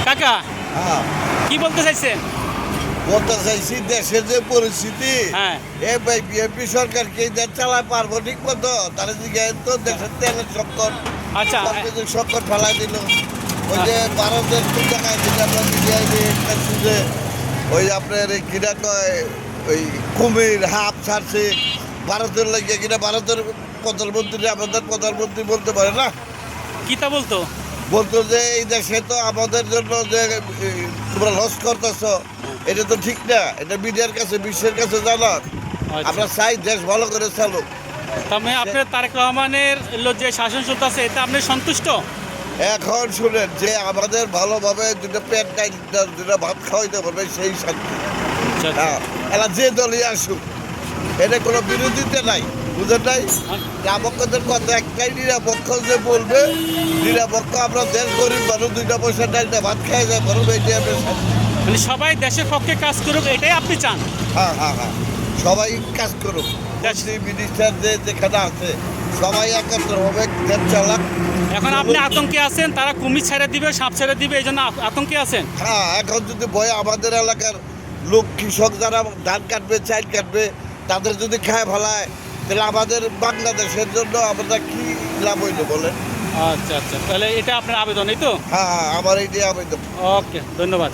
কাকা হ্যাঁ কি বলতে চাইছেন? বলতে চাইছি দেশের যে পরিস্থিতি হ্যাঁ এই বিএনপি সরকারকে দেশ চালায় পারবো ঠিক মতো তারা জিজ্ঞাসা তো দেশের তেলের সংকট আচ্ছা সবকিছু সংকট ফেলাই দিল ওই যে ভারতের কোন জায়গায় যেটা আমরা যে ওই আপনার এই কিনা কয় ওই কুমির হাফ ছাড়ছে ভারতের লাগে কিনা ভারতের প্রধানমন্ত্রী আমাদের প্রধানমন্ত্রী বলতে পারে না কি তা বলতো? বলতো যে এই দেশে তো আমাদের জন্য যে তোমরা লস করতেছ এটা তো ঠিক না এটা মিডিয়ার কাছে বিশ্বের কাছে জানা আমরা চাই দেশ ভালো করে চালুক তবে আপনার তারেক রহমানের যে শাসন চলতেছে এতে আপনি সন্তুষ্ট? এখন শুনেন যে আমাদের ভালোভাবে দুটো পেট টাইট দুটো ভাত খাওয়াইতে পারবে সেই শান্তি হ্যাঁ এরা যে দলই আসুক এটা কোনো বিরোধিতা নাই বুঝেন নাই নিরাপক্ষদের কথা একটাই নিরাপক্ষ যে বলবে নিরাপক্ষ আমরা দেশ গরিব মানুষ 2টা পয়সা ডাইলটা ভাত খাই যায় বরং এইটাই আমরা শান্তি মানে সবাই দেশের পক্ষে কাজ করুক এটাই আপনি চান? হ্যাঁ হ্যাঁ হ্যাঁ সবাই কাজ করুক মন্ত্রী মিনিস্টার যে যেখানে আছে সবাই একাত্র হবে দেশ চালাক এখন আপনি আতঙ্কে আছেন তারা কুমির ছেড়ে দিবে সাপ ছেড়ে দিবে এই জন্য আতঙ্কে আছেন? হ্যাঁ এখন যদি ভয়ে আমাদের এলাকার লোক কৃষক যারা ধান কাটবে চাল কাটবে তাদের যদি খায় ফেলায় তাহলে আমাদের বাংলাদেশের জন্য আমরা কি লাভ হইলো বলেন? আচ্ছা আচ্ছা তাহলে এটা আপনার আবেদন এই তো? হ্যাঁ হ্যাঁ আমার এইটাই আবেদন। ওকে ধন্যবাদ।